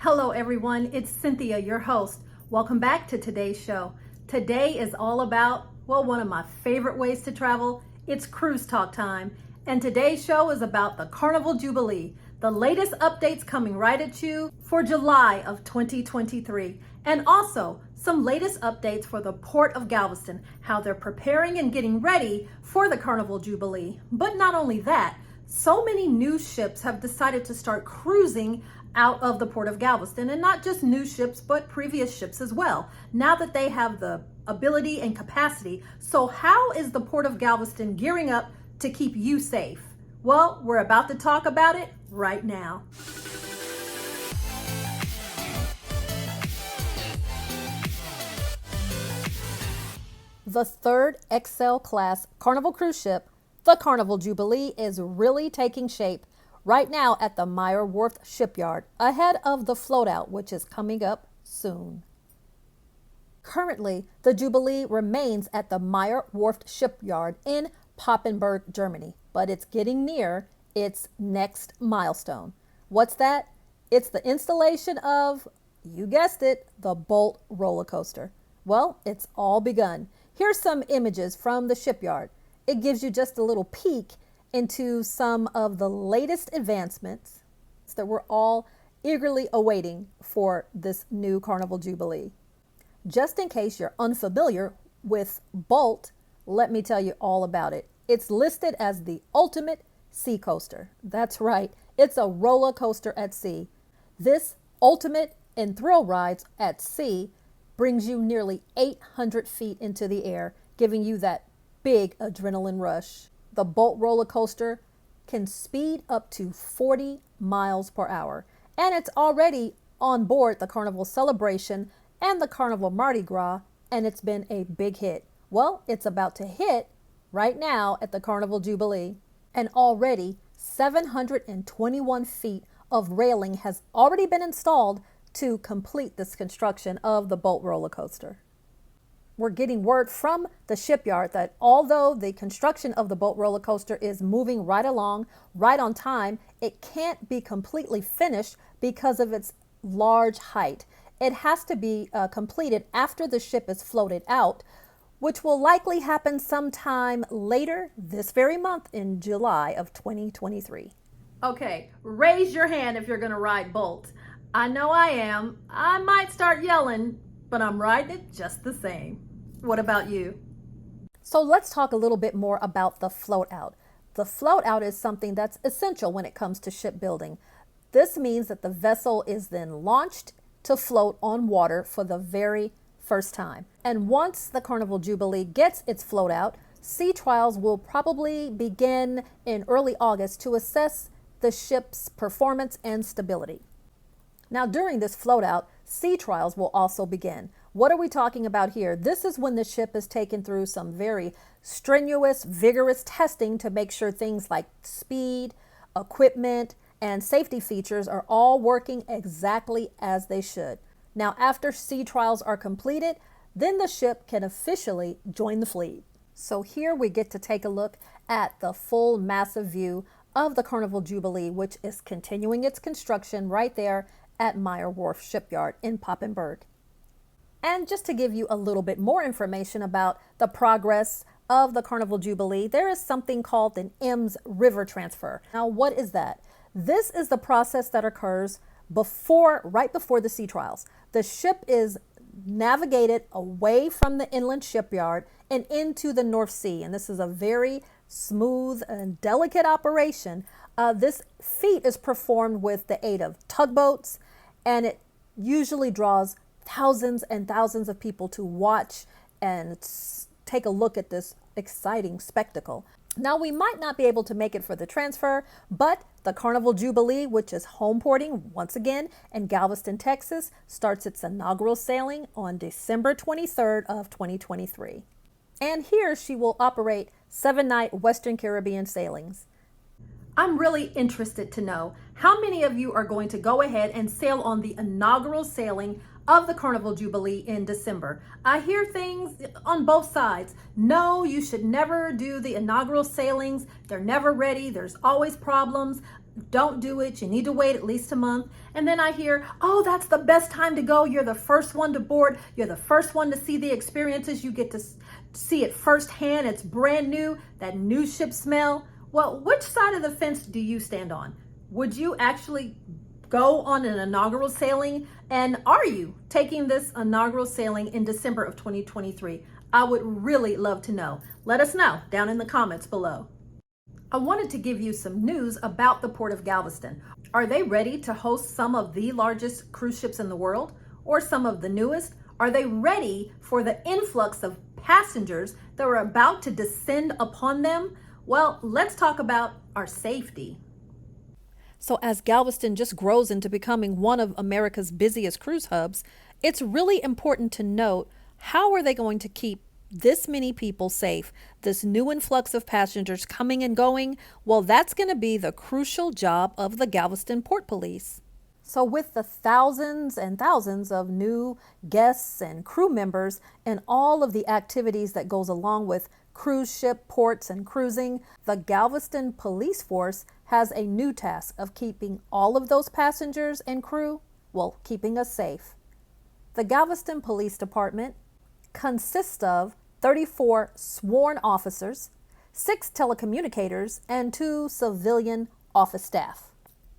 Hello everyone, it's Cynthia, your host. Welcome back to today's show. Today is all about, well, one of my favorite ways to travel. It's cruise talk time. And today's show is about the Carnival Jubilee, the latest updates coming right at you for July of 2023. And also some latest updates for the Port of Galveston, how they're preparing and getting ready for the Carnival Jubilee. But not only that, so many new ships have decided to start cruising out of the Port of Galveston, and not just new ships, but previous ships as well, now that they have the ability and capacity. So how is the Port of Galveston gearing up to keep you safe? Well, we're about to talk about it right now. The third XL class Carnival cruise ship, the Carnival Jubilee, is really taking shape right now at the Meyer Wharf shipyard, ahead of the float-out, which is coming up soon. Currently, the Jubilee remains at the Meyer Wharf shipyard in Papenburg, Germany, but it's getting near its next milestone. What's that? It's the installation of, you guessed it, the Bolt roller coaster. Well, it's all begun. Here's some images from the shipyard. It gives you just a little peek into some of the latest advancements that we're all eagerly awaiting for this new Carnival Jubilee. Just in case you're unfamiliar with Bolt, let me tell you all about it. It's listed as the ultimate sea coaster. That's right, it's a roller coaster at sea. This ultimate in thrill rides at sea brings you nearly 800 feet into the air, giving you that big adrenaline rush. The Bolt roller coaster can speed up to 40 miles per hour, and it's already on board the Carnival Celebration and the Carnival Mardi Gras, and it's been a big hit. Well, it's about to hit right now at the Carnival Jubilee, and already 721 feet of railing has already been installed to complete this construction of the Bolt roller coaster. We're getting word from the shipyard that although the construction of the Bolt roller coaster is moving right along, right on time, it can't be completely finished because of its large height. It has to be completed after the ship is floated out, which will likely happen sometime later this very month in July of 2023. Okay, raise your hand if you're going to ride Bolt. I know I am. I might start yelling, but I'm riding it just the same. What about you? So let's talk a little bit more about the float out. The float out is something that's essential when it comes to shipbuilding. This means that the vessel is then launched to float on water for the very first time. And once the Carnival Jubilee gets its float out, sea trials will probably begin in early August to assess the ship's performance and stability. Now, during this float out, sea trials will also begin. What are we talking about here? This is when the ship is taken through some very strenuous, vigorous testing to make sure things like speed, equipment, and safety features are all working exactly as they should. Now, after sea trials are completed, then the ship can officially join the fleet. So here we get to take a look at the full massive view of the Carnival Jubilee, which is continuing its construction right there at Meyer Wharf Shipyard in Papenburg. And just to give you a little bit more information about the progress of the Carnival Jubilee, there is something called an Ems River Transfer. Now, what is that? This is the process that occurs right before the sea trials. The ship is navigated away from the inland shipyard and into the North Sea. And this is a very smooth and delicate operation. This feat is performed with the aid of tugboats, and it usually draws thousands and thousands of people to watch and take a look at this exciting spectacle. Now, we might not be able to make it for the transfer, but the Carnival Jubilee, which is home porting once again in Galveston, Texas, starts its inaugural sailing on December 23rd of 2023. And here she will operate 7-night Western Caribbean sailings. I'm really interested to know how many of you are going to go ahead and sail on the inaugural sailing of the Carnival Jubilee in December. I hear things on both sides. No, you should never do the inaugural sailings. They're never ready. There's always problems. don't do it. You need to wait at least a month. And then I hear, oh, that's the best time to go. You're the first one to board. You're the first one to see the experiences. You get to see it firsthand. It's brand new, that new ship smell. Well, which side of the fence do you stand on? Would you actually go on an inaugural sailing? And are you taking this inaugural sailing in December of 2023? I would really love to know. Let us know down in the comments below. I wanted to give you some news about the Port of Galveston. Are they ready to host some of the largest cruise ships in the world, or some of the newest? Are they ready for the influx of passengers that are about to descend upon them? Well, let's talk about our safety. So as Galveston just grows into becoming one of America's busiest cruise hubs, it's really important to note, how are they going to keep this many people safe, this new influx of passengers coming and going? Well, that's going to be the crucial job of the Galveston Port Police. So with the thousands and thousands of new guests and crew members and all of the activities that goes along with cruise ship ports and cruising, the Galveston Police Force has a new task of keeping all of those passengers and crew, well, keeping us safe. The Galveston Police Department consists of 34 sworn officers, 6 telecommunicators, and 2 civilian office staff.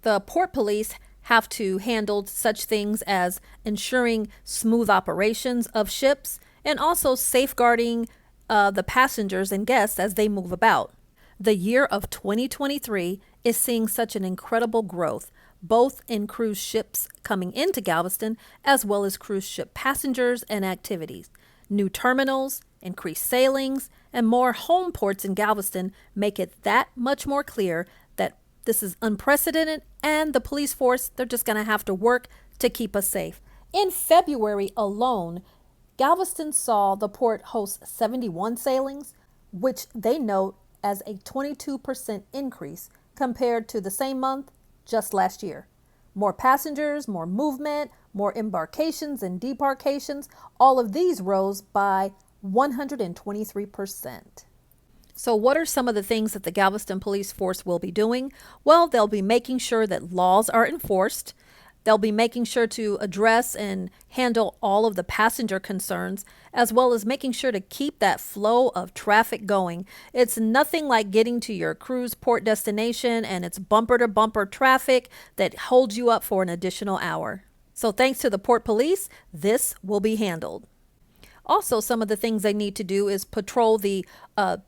The port police have to handle such things as ensuring smooth operations of ships and also safeguarding the passengers and guests as they move about. The year of 2023 is seeing such an incredible growth, both in cruise ships coming into Galveston as well as cruise ship passengers and activities. New terminals, increased sailings, and more home ports in Galveston make it that much more clear that this is unprecedented, and the police force, they're just going to have to work to keep us safe. In February alone, Galveston saw the port host 71 sailings, which they note as a 22% increase compared to the same month just last year. More passengers, more movement, more embarkations and debarkations, all of these rose by 123%. So what are some of the things that the Galveston Police Force will be doing? Well, they'll be making sure that laws are enforced. They'll be making sure to address and handle all of the passenger concerns, as well as making sure to keep that flow of traffic going. It's nothing like getting to your cruise port destination and it's bumper to bumper traffic that holds you up for an additional hour. So thanks to the port police, this will be handled. Also, some of the things they need to do is patrol the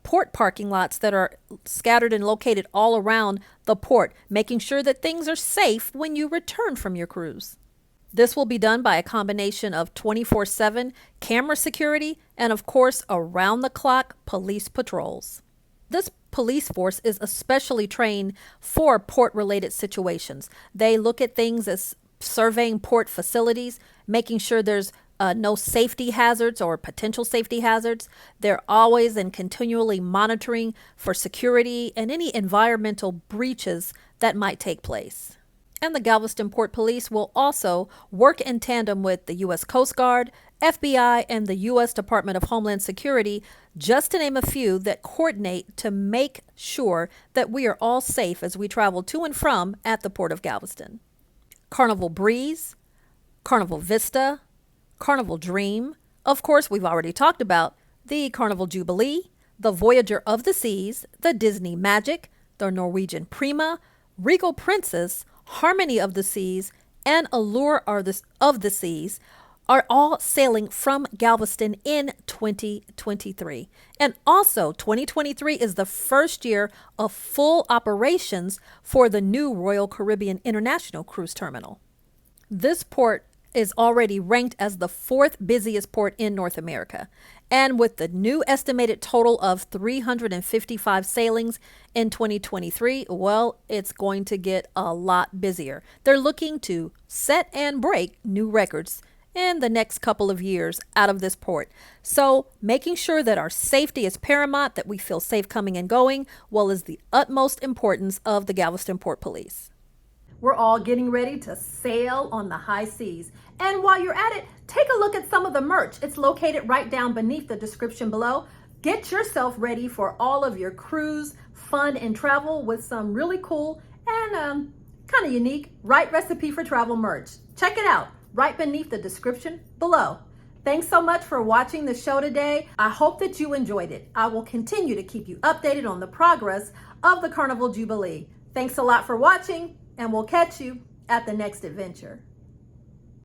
port parking lots that are scattered and located all around the port, making sure that things are safe when you return from your cruise. This will be done by a combination of 24/7 camera security and, of course, around-the-clock police patrols. This police force is especially trained for port-related situations. They look at things as surveying port facilities, making sure there's no safety hazards or potential safety hazards. They're always and continually monitoring for security and any environmental breaches that might take place. And the Galveston Port Police will also work in tandem with the U.S. Coast Guard, FBI, and the U.S. Department of Homeland Security, just to name a few, that coordinate to make sure that we are all safe as we travel to and from at the Port of Galveston. Carnival Breeze, Carnival Vista, Carnival Dream, of course we've already talked about the Carnival Jubilee, the Voyager of the Seas, the Disney Magic, the Norwegian Prima, Regal Princess, Harmony of the Seas, and Allure of the Seas are all sailing from Galveston in 2023. And also 2023 is the first year of full operations for the new Royal Caribbean International Cruise Terminal. This port is already ranked as the 4th busiest port in North America. And with the new estimated total of 355 sailings in 2023, well, it's going to get a lot busier. They're looking to set and break new records in the next couple of years out of this port. So making sure that our safety is paramount, that we feel safe coming and going, well, is the utmost importance of the Galveston Port Police. We're all getting ready to sail on the high seas. And while you're at it, take a look at some of the merch. It's located right down beneath the description below. Get yourself ready for all of your cruise, fun, and travel with some really cool and kind of unique right recipe for travel merch. Check it out right beneath the description below. Thanks so much for watching the show today. I hope that you enjoyed it. I will continue to keep you updated on the progress of the Carnival Jubilee. Thanks a lot for watching, and we'll catch you at the next adventure.